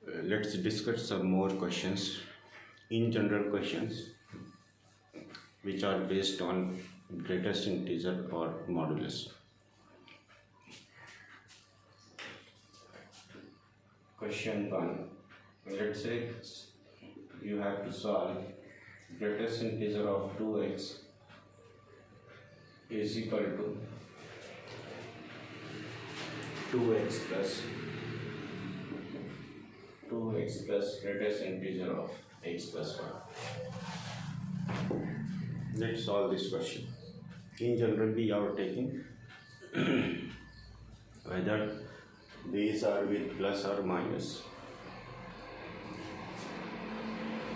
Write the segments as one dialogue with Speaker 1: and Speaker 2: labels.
Speaker 1: Let's discuss some more questions, in general questions, which are based on greatest integer or modulus. Question 1. Let's say you have to solve greatest integer of 2x is equal to 2x plus greatest integer of x plus 1. Let's solve this question. In general, we are taking whether these are with plus or minus.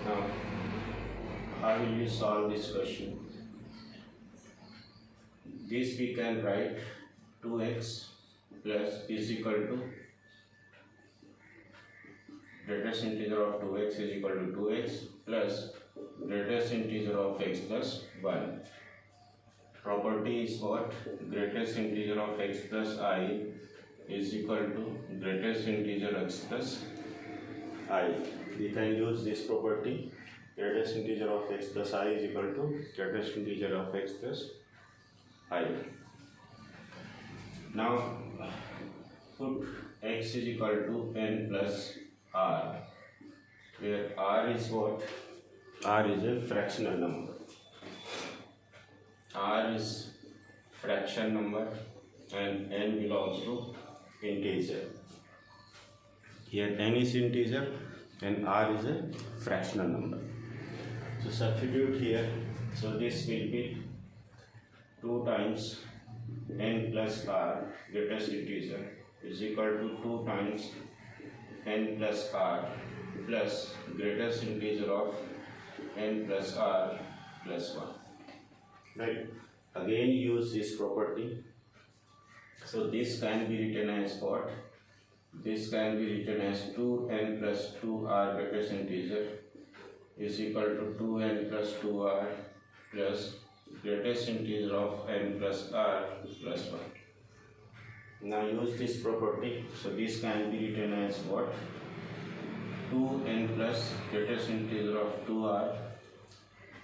Speaker 1: Now, how will you solve this question? This we can write 2x plus is equal to greatest integer of 2x is equal to 2x plus greatest integer of x plus 1. Property is what? Greatest integer of x plus I is equal to greatest integer x plus I. We can use this property. Greatest integer of x plus I is equal to greatest integer of x plus I. Now put x is equal to n plus r, where r is what? R is a fractional number. R is fraction number and n belongs to integer. Here n is integer and r is a fractional number. So substitute here. So this will be 2 times n plus r, greatest integer, is equal to 2 times n plus r plus greatest integer of n plus r plus 1. Right. Again use this property. So this can be written as what? This can be written as 2n plus 2r greatest integer is equal to 2n plus 2r plus greatest integer of n plus r plus 1. Now use this property. So this can be written as what? 2n plus greatest integer of 2r.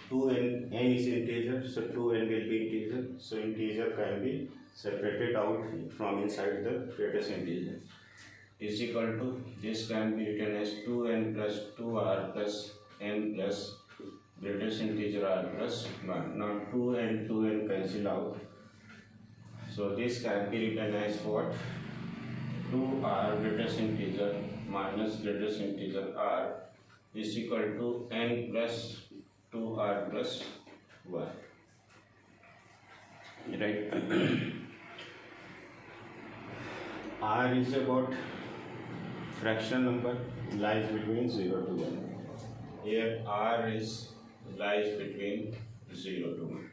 Speaker 1: 2n, n is integer, so 2n will be integer. So integer can be separated out from inside the greatest integer. Is equal to, this can be written as 2n plus 2r plus n plus greatest integer r plus 1. Now 2 and 2n cancel out. So this can be written as what? 2r greatest integer minus greatest integer r is equal to n plus 2r plus 1. Right? R is about fraction number, lies between 0 to 1. Here R is lies between 0 to 1.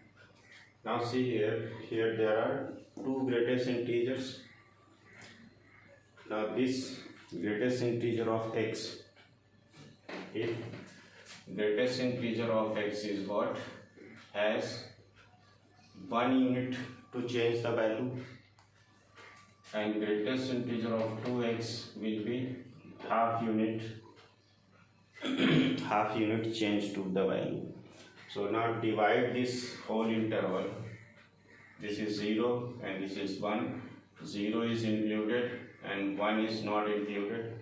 Speaker 1: Now see here there are 2 greatest integers. Now this greatest integer of x, if greatest integer of x is what? Has 1 unit to change the value, and greatest integer of 2x will be half unit change to the value. So now divide this whole interval. This is 0 and this is 1. 0 is included and 1 is not included.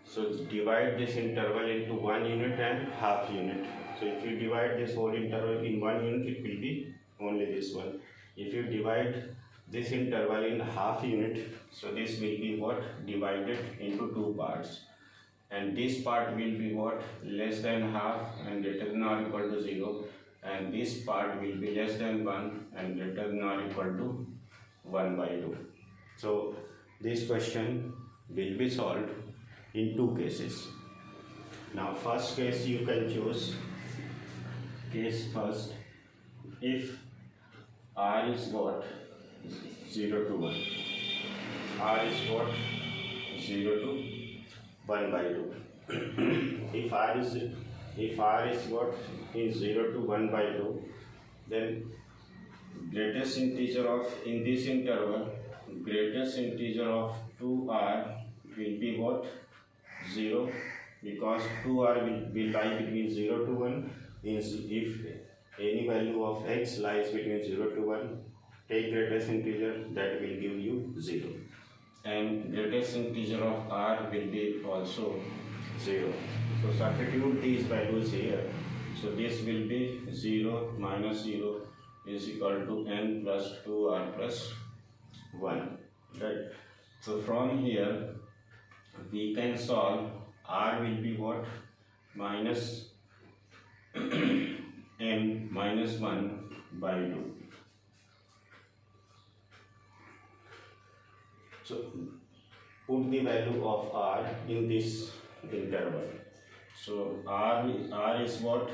Speaker 1: So divide this interval into 1 unit and half unit. So if you divide this whole interval in 1 unit, it will be only this one. If you divide this interval in half unit, so this will be what? Divided into 2 parts. And this part will be what? Less than half and greater than or equal to 0. And this part will be less than 1 and greater than or equal to 1 by 2. So this question will be solved in 2 cases. Now first case you can choose. Case first, if r is what? 0 to 1. R is what? 0 to 1 by 2. if r is what? Is 0 to 1 by 2, then greatest integer of, in this interval, greatest integer of 2r will be what? 0 because 2r will lie between 0 to 1. Means if any value of x lies between 0 to 1, take greatest integer, that will give you 0. And greatest integer of r will be also 0. So substitute these values here. So this will be 0 minus 0 is equal to n plus 2r plus 1. Right. So from here we can solve. R will be what? Minus n minus 1 by 2. So put the value of r in this interval. So r is what?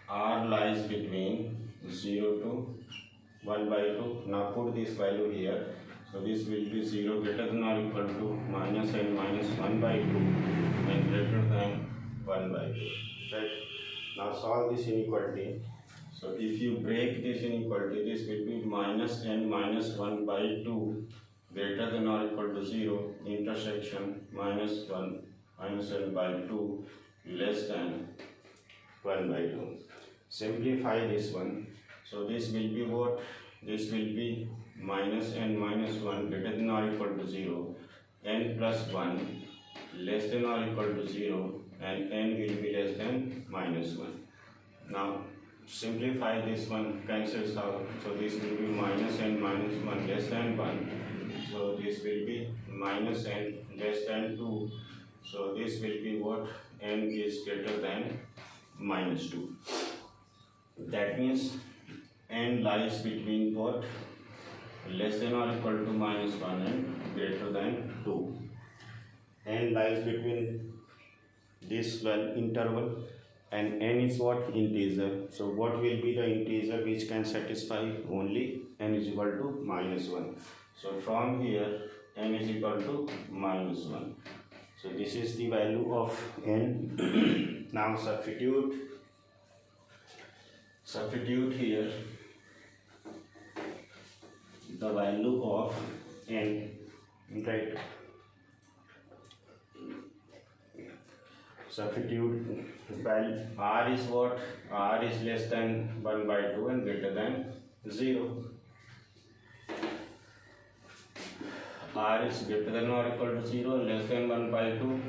Speaker 1: R lies between 0 to 1 by 2. Now put this value here. So this will be 0 greater than or equal to minus n minus 1 by 2 and greater than 1 by 2. Right? Now solve this inequality. So if you break this inequality, this will be minus n minus 1 by 2 greater than or equal to 0 intersection minus 1 minus n by 2 less than 1 by 2. Simplify this one. So this will be what? This will be minus n minus 1 greater than or equal to 0, n plus 1 less than or equal to 0, and n will be less than minus 1. Now simplify this one, cancels out. So this will be minus n minus 1 less than 1. So this will be minus n less than 2. So this will be what? N is greater than minus 2. That means n lies between what? Less than or equal to minus 1 and greater than 2. N lies between this interval, and n is what? Integer. So what will be the integer which can satisfy? Only n is equal to minus 1. So from here n is equal to minus 1. So this is the value of n. Now substitute here the value of n, right? Substitute value. R is what? R is less than 1 by 2 and greater than 0. R is greater than or equal to 0, less than 1 by 2,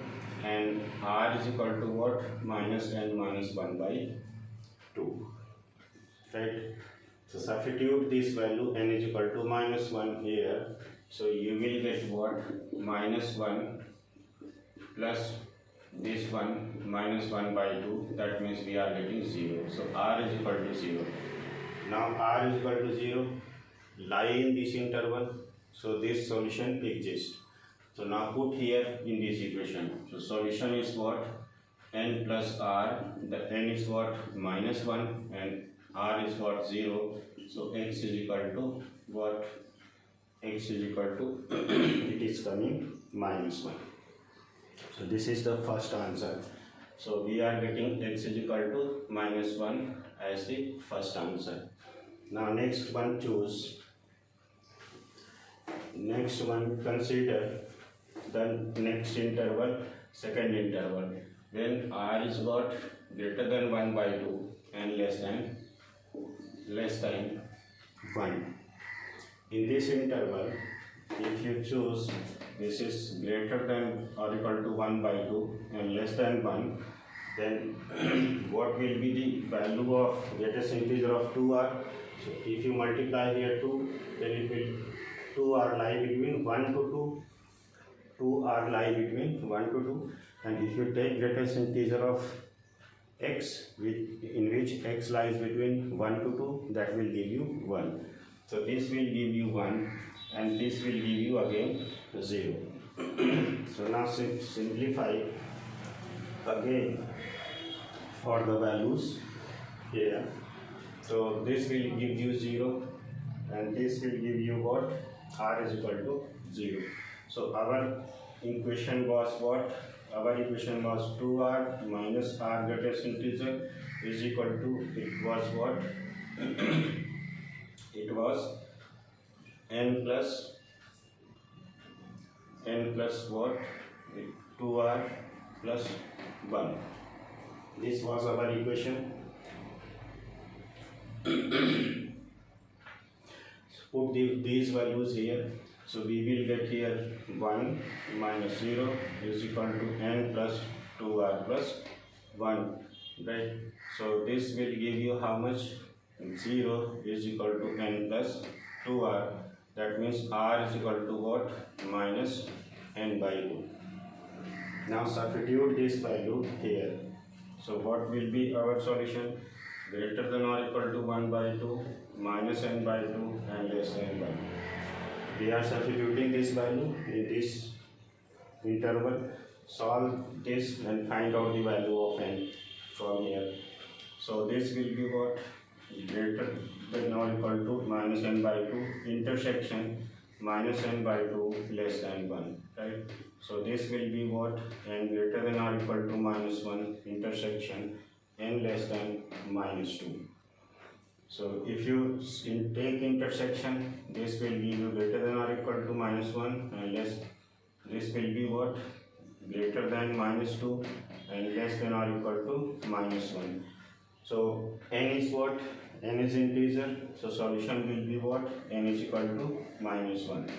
Speaker 1: and R is equal to what? Minus n minus 1 by 2. Right? So substitute this value, n is equal to minus 1 here. So you will get what? Minus 1 plus this one minus 1 by 2. That means we are getting 0. So R is equal to 0. Now R is equal to 0. Lie in this interval. So this solution exists. So now put here in this equation. So solution is what? N plus R. The n is what? Minus 1 and R is what? 0. So x is equal to what? X is equal to it is coming minus 1. So this is the first answer. So we are getting x is equal to minus 1 as the first answer. Now next one choose. Next one consider the next interval, second interval. When R is what? Greater than 1 by 2 and less than 1. In this interval, if you choose this is greater than or equal to 1 by 2 and less than 1, then what will be the value of greatest integer of 2r? So if you multiply here 2, then it will 2r lie between 1 to 2. 2r lie between 1 to 2. And if you take greatest integer of x, in which x lies between 1 to 2, that will give you 1. So this will give you 1 and this will give you again 0. So now simplify again for the values here. So this will give you 0 and this will give you what? R is equal to 0. So our equation was what? Our equation was 2r minus r greatest integer is equal to, it was what? It was n plus what? 2r plus 1. This was our equation. Put these values here. So we will get here 1 minus 0 is equal to n plus 2r plus 1, right? So this will give you how much? 0 is equal to n plus 2r. That means r is equal to what? Minus n by 2. Now substitute this value here. So what will be our solution? Greater than or equal to 1 by 2, minus n by 2, and less than n by 2. We are substituting this value in this interval. Solve this and find out the value of n from here. So this will be what? Greater than or equal to minus n by 2 intersection minus n by 2 less than 1, right? So this will be what? N greater than or equal to minus 1 intersection n less than minus 2. So if you take intersection, this will give you greater than or equal to minus 1 and less. This will be what? Greater than minus 2 and less than or equal to minus 1. So n is what? N is integer. So solution will be what? N is equal to minus 1.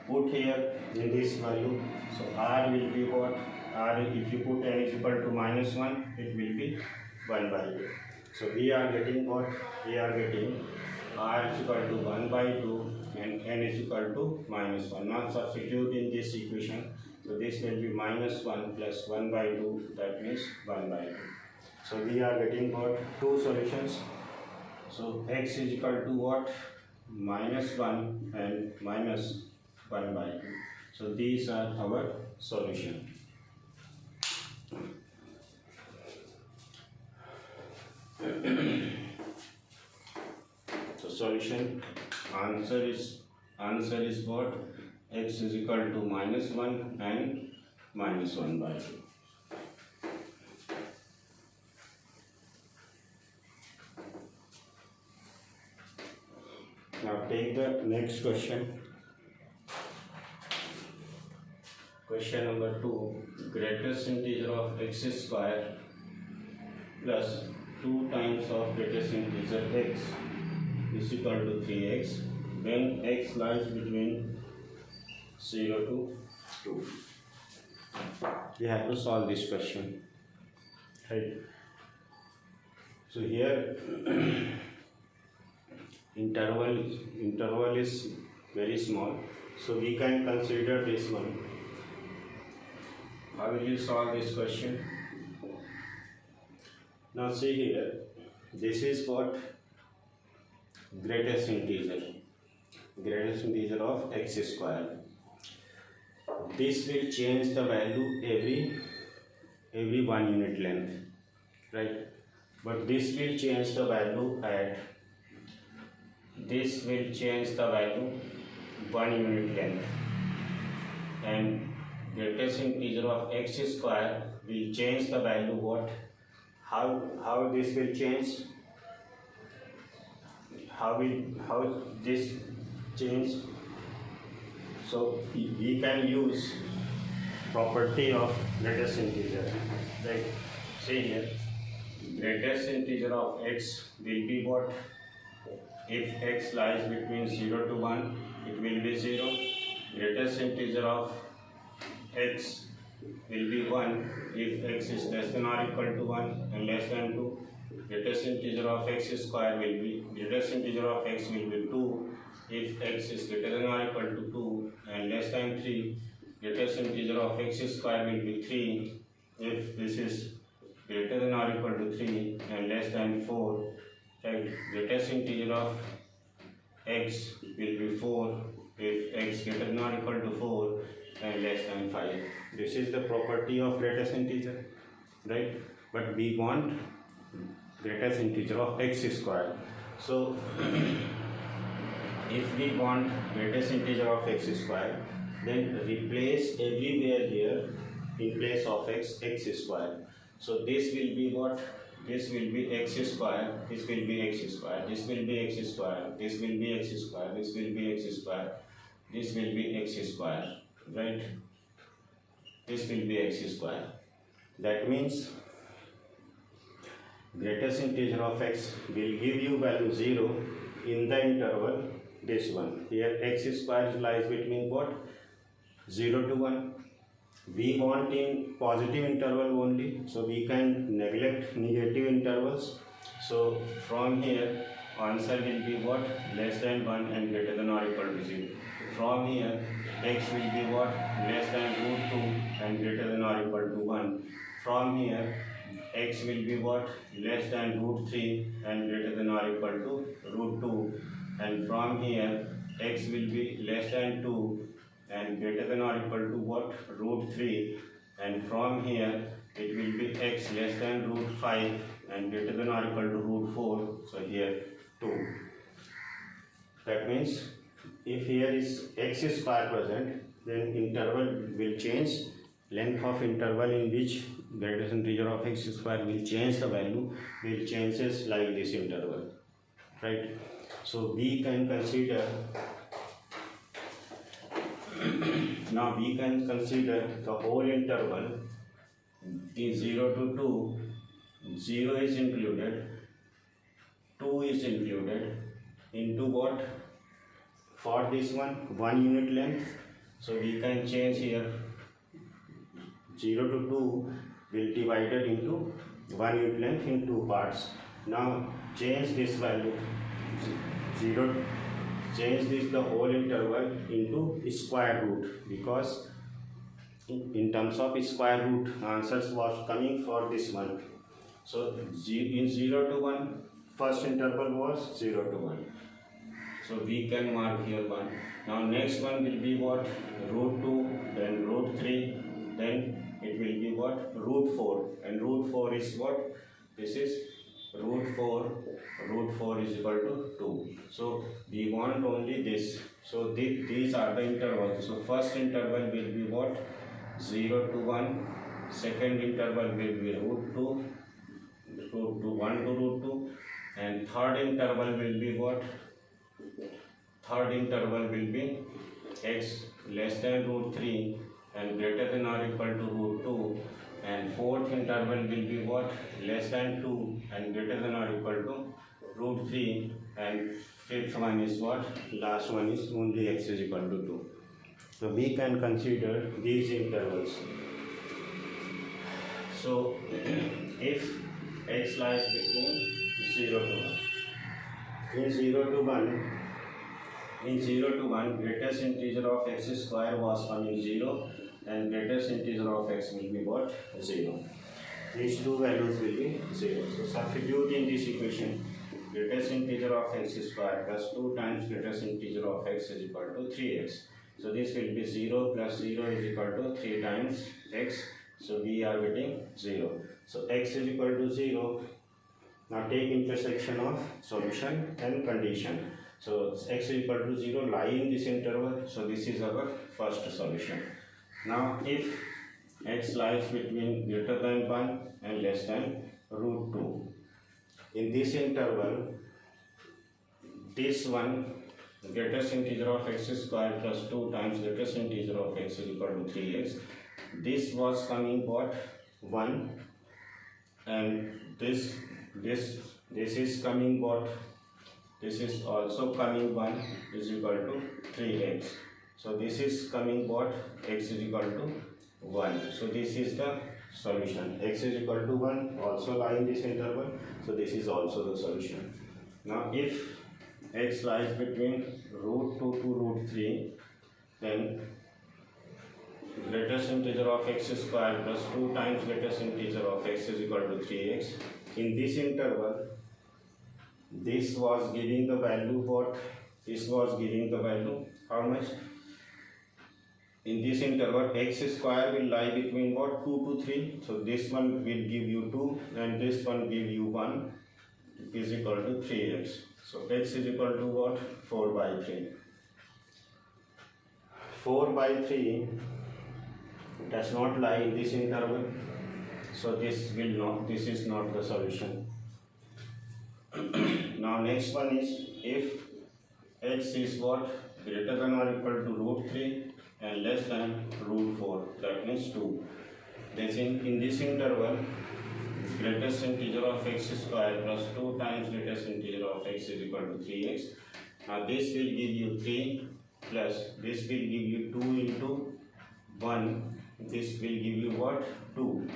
Speaker 1: Put here in this value. So r will be what? R, if you put n is equal to minus 1, it will be 1 by 2. So we are getting what? We are getting r is equal to 1 by 2 and n is equal to minus 1. Now substitute in this equation. So this will be minus 1 plus 1 by 2, that means 1 by 2. So we are getting what? Two solutions. So x is equal to what? Minus 1 and minus 1 by 2. So these are our solution. So solution answer is what? X is equal to minus 1 and minus 1 by 2. Now take the next question. Question number 2. Greatest integer of x square plus 2 times of greatest integer x is equal to 3x when x lies between 0 to 2. We have to solve this question, right? So here interval is very small, so we can consider this one. How will you solve this question? Now see here, this is what? Greatest integer of x square. This will change the value every 1 unit length, right? But this will change the value at 1 unit length, and greatest integer of x square will change the value what? How this will change? How this change? So we can use property of greatest integer. Like see here, greatest integer of x will be what? If x lies between 0 to 1, it will be 0. Greatest integer of x will be 1 if x is less than or equal to 1 and less than 2. Greatest integer of x square will be, greatest integer of x will be 2 if x is greater than or equal to 2 and less than 3. Greatest integer of x square will be 3 if this is greater than or equal to 3 and less than 4. Right? Greatest integer of x will be 4 if x greater than or equal to 4 and less than 5. This is the property of greatest integer, right? But we want greatest integer of x square. So if we want greatest integer of x square, then replace everywhere here in place of x square. So this will be what? This will be x square, this will be x square, this will be x square, this will be x square, this will be x square, this will be x square, right? this will be x square. That means greatest integer of x will give you value 0 in the interval this one. Here x square lies between what? 0 to 1. We want in positive interval only, so we can neglect negative intervals. So from here answer will be what? Less than 1 and greater than or equal to 0. From here x will be what? Less than root 2 and greater than or equal to 1. From here x will be what? Less than root 3 and greater than or equal to root 2. And from here x will be less than 2 and greater than or equal to what? Root 3. And from here it will be x less than root 5 and greater than or equal to root 4. So here 2. That means if here is x square present, then interval will change. Length of interval in which greatest integer of x square will change the value will changes like this interval, right? So we can consider now we can consider the whole interval in 0 to 2. 0 is included, 2 is included into what? For this one 1 unit length. So we can change here 0 to 2 will divided into 1 unit length in 2 parts. Now change this value 0, change this the whole interval into square root, because in terms of square root answers was coming for this one. So in 0 to 1 first interval was 0 to 1. So we can mark here 1. Now next one will be what? Root 2, then root 3, then it will be what? Root 4. And root 4 is what? This is root 4. Root 4 is equal to 2. So we want only this. So these are the intervals. So first interval will be what? 0 to 1. Second interval will be root 2. Root 2, 1 to root 2. And third interval will be what? Third interval will be x less than root 3 and greater than or equal to root 2. And fourth interval will be what? Less than 2 and greater than or equal to root 3. And fifth one is what? Last one is only x is equal to 2. So we can consider these intervals. So if x lies between 0 to 1. In 0 to 1, greatest integer of x square was coming 0 and greatest integer of x will be what? 0. These two values will be 0. So substitute in this equation greatest integer of x square plus 2 times greatest integer of x is equal to 3x. So this will be 0 plus 0 is equal to 3 times x. So we are getting 0. So x is equal to 0. Now take intersection of solution and condition. So x is equal to 0 lie in this interval. So this is our first solution. Now if x lies between greater than 1 and less than root 2. In this interval, this one greatest integer of x square plus 2 times greatest integer of x is equal to 3x. This was coming what? 1, and this is coming what? This is also coming 1 is equal to 3x. So this is coming what? X is equal to 1. So this is the solution. X is equal to 1 also lie in this interval. So this is also the solution. Now if x lies between root 2 to root 3, then greatest integer of x square plus 2 times greatest integer of x is equal to 3x. In this interval, this was giving the value what? This was giving the value how much? In this interval, x square will lie between what? 2 to 3. So this one will give you 2 and this one give you 1 is equal to 3x. So x is equal to what? 4 by 3. 4 by 3 does not lie in this interval. So this is not the solution. Now next one is if x is what? Greater than or equal to root 3 and less than root 4, that means 2. This in this interval, greatest integer of x square plus 2 times greatest integer of x is equal to 3x. Now this will give you 3 plus this will give you 2 into 1. This will give you what? 2.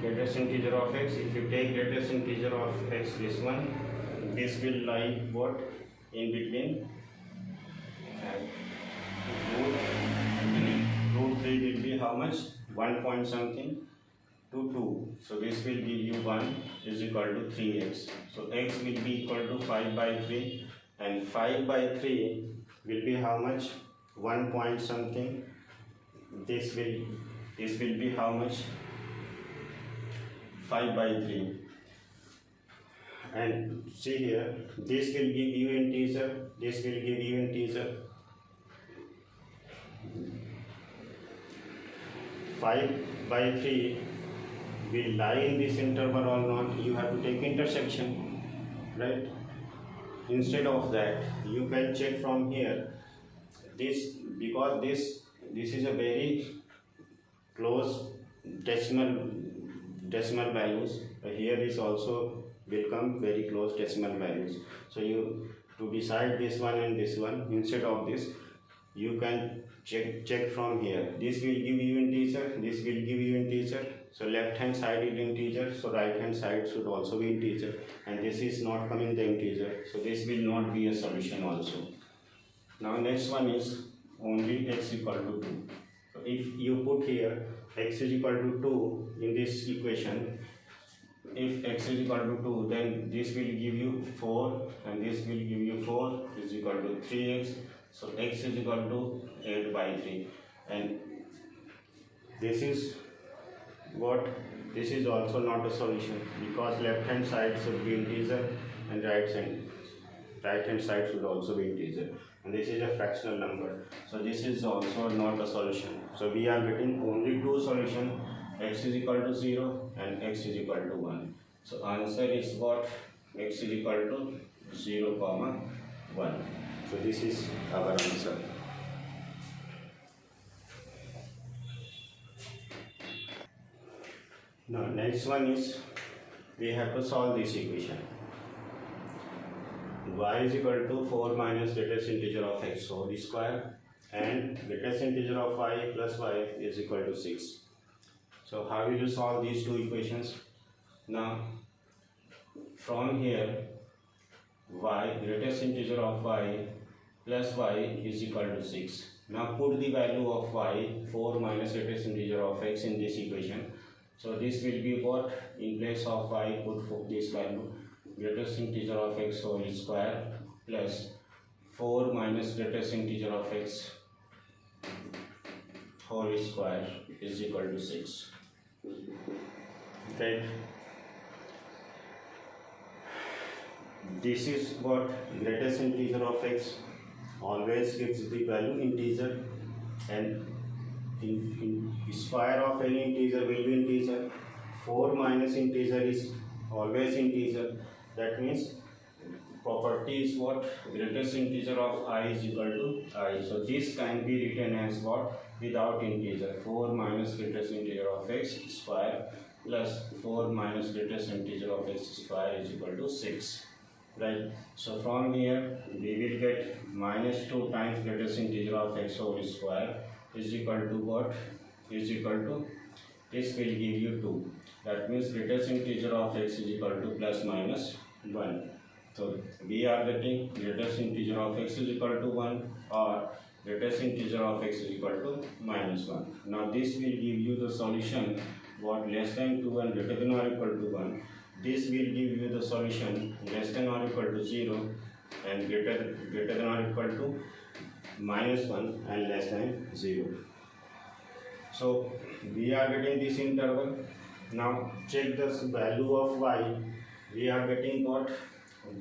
Speaker 1: Greatest integer of x, if you take greatest integer of x, this one, this will lie what? In between. Root 3 will be how much? 1 point something to 2. So this will give you 1 is equal to 3x. So x will be equal to 5 by 3 and 5 by 3 will be how much? 1 point something. This will be how much? 5 by 3. And see here, this will give you integer, this will give you integer. 5 by 3 will lie in this interval or not. You have to take intersection, right? Instead of that, you can check from here. This, because this is a very close decimal values. Here is also will come very close decimal values. So you, to decide this one and this one, instead of this, you can check from here. This will give you integer, this will give you integer. So left hand side is integer, so right hand side should also be integer, and this is not coming the integer, so this will not be a solution also. Now next one is only x equal to 2. So if you put here x is equal to 2 in this equation, if x is equal to 2, then this will give you 4 and this will give you 4 is equal to 3x. So x is equal to 8 by 3, and this is what? This is also not a solution, because left hand side should be integer and right hand side should also be integer, and this is a fractional number, so this is also not a solution. So we are getting only two solutions, x is equal to 0 and x is equal to 1. So answer is what? X is equal to 0, 1. So this is our answer. Now next one is, we have to solve this equation. Y is equal to 4 minus greatest integer of x whole square and greatest integer of y plus y is equal to 6. So how will you solve these two equations? Now from here, y, greatest integer of y plus y is equal to 6. Now put the value of y, 4 minus greatest integer of x, in this equation. So this will be what? In place of y, put this value, greatest integer of x whole square plus 4 minus greatest integer of x whole square is equal to 6. Right? This is what? Greatest integer of x always gives the value integer, and in square of any integer will be integer. 4 minus integer is always integer. That means property is what? Greatest integer of I is equal to I. So this can be written as what? Without integer. 4 minus greatest integer of x square plus 4 minus greatest integer of x square is equal to 6. Right? So from here we will get minus 2 times greatest integer of x whole square is equal to what? Is equal to, this will give you 2. That means greatest integer of x is equal to plus minus 1. So we are getting greatest integer of x is equal to 1 or greatest integer of x is equal to minus 1. Now this will give you the solution what? Less than 2 and greater than or equal to 1. This will give you the solution less than or equal to 0 and greater than or equal to minus 1 and less than 0. So we are getting this interval. Now check the value of y. We are getting what?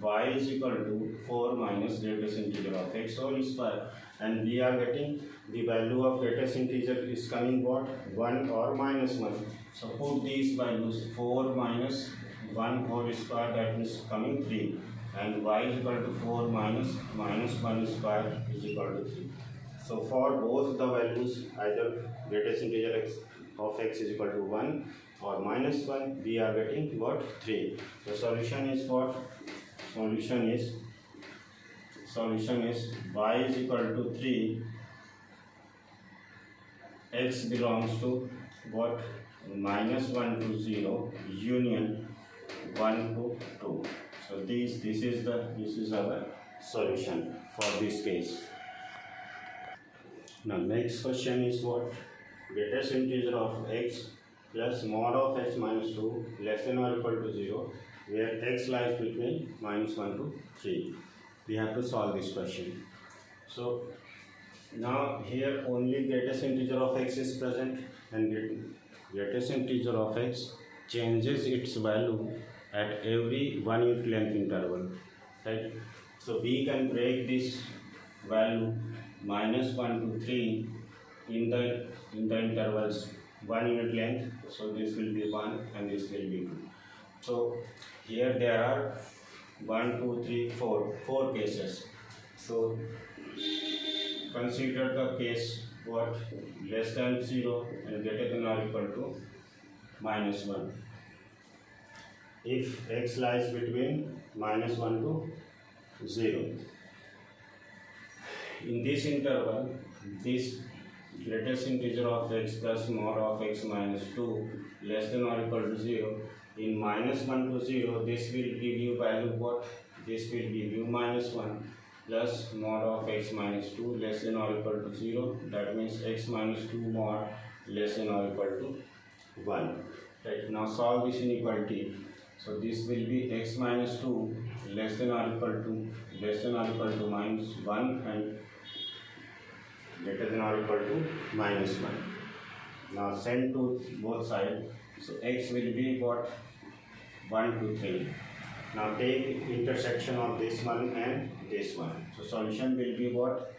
Speaker 1: Y is equal to 4 minus greatest integer of x whole square, and we are getting the value of greatest integer is coming what? 1 or minus 1. So put these values, 4 minus 1 whole square, that is coming 3, and y is equal to 4 minus 1 square is equal to 3. So for both the values, either greatest integer x of x is equal to 1 or minus 1, we are getting what? 3. The solution is what? Solution is y is equal to 3, x belongs to what? Minus 1 to 0 union 1 to 2. So this is our solution for this case. Now next question is what? Greatest integer of x plus mod of x minus 2 less than or equal to 0, where x lies between minus 1 to 3. We have to solve this question. So now here only greatest integer of x is present, and greatest integer of x changes its value at every 1 unit length interval, right? So we can break this value minus 1 to 3 in the intervals 1 unit length. So this will be 1 and this will be 2. So here there are 1, 2, 3, 4 cases. So consider the case what? Less than 0 and greater than or equal to minus 1. If x lies between minus 1 to 0. In this interval, this greatest integer of x plus mod of x minus 2 less than or equal to 0. In minus 1 to 0, this will give you value what? This will give you minus 1 plus mod of x minus 2 less than or equal to 0. That means x minus 2 mod less than or equal to 1. Right, now solve this inequality. So this will be x minus 2 less than or equal to minus 1 and greater than or equal to minus 1. Now send to both sides. So x will be what? 1 to 3. Now take intersection of this one and this one. So solution will be what?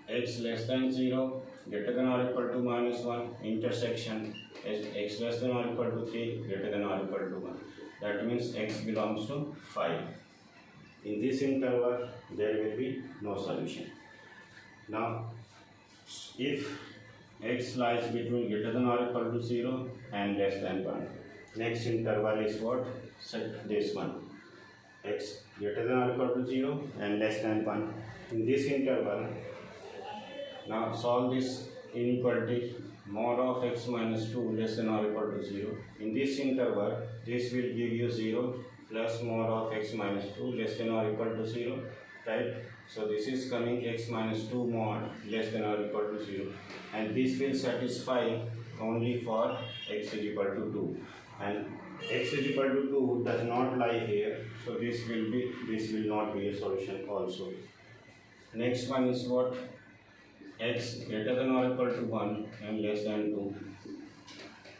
Speaker 1: X less than 0, greater than or equal to minus 1, intersection x less than or equal to 3, greater than or equal to 1. That means x belongs to 5. In this interval, there will be no solution. Now, if x lies between greater than or equal to 0 and less than 1, next interval is what? Set this one. X greater than or equal to 0 and less than 1. In this interval, now solve this inequality. Mod of x minus 2 less than or equal to 0. In this interval, this will give you 0 plus mod of x minus 2 less than or equal to 0, right? So this is coming x minus 2 mod less than or equal to 0, and this will satisfy only for x is equal to 2, and x is equal to 2 does not lie here, so this will not be a solution also. Next one is what? X greater than or equal to 1 and less than 2.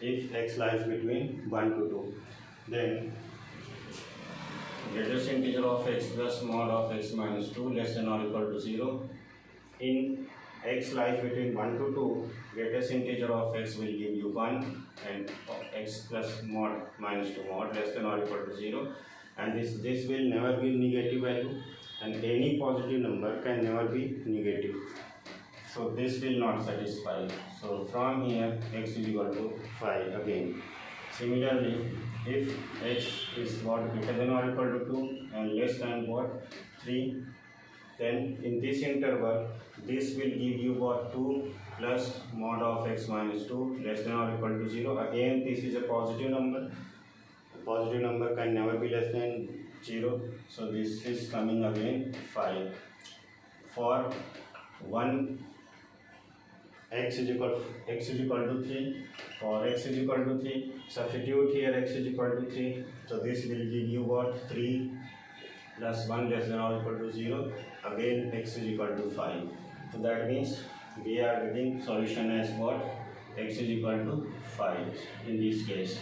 Speaker 1: If x lies between 1 to 2, then greatest integer of x plus mod of x minus 2 less than or equal to 0. In x lies between 1 to 2, greatest integer of x will give you 1 and x plus mod minus 2 mod less than or equal to 0, and this will never be negative value, and any positive number can never be negative. So this will not satisfy. So from here x is equal to 5 again. Similarly, if x is what? Greater than or equal to 2 and less than what? 3, then in this interval this will give you what? 2 plus mod of x minus 2 less than or equal to 0. Again this is a positive number. A positive number can never be less than 0. So this is coming again 5. For 1 x is equal to 3. For x is equal to 3, substitute here x is equal to 3. So this will give you what? 3 plus 1 less than or equal to 0. Again x is equal to 5. So that means we are getting solution as what? X is equal to 5 in this case.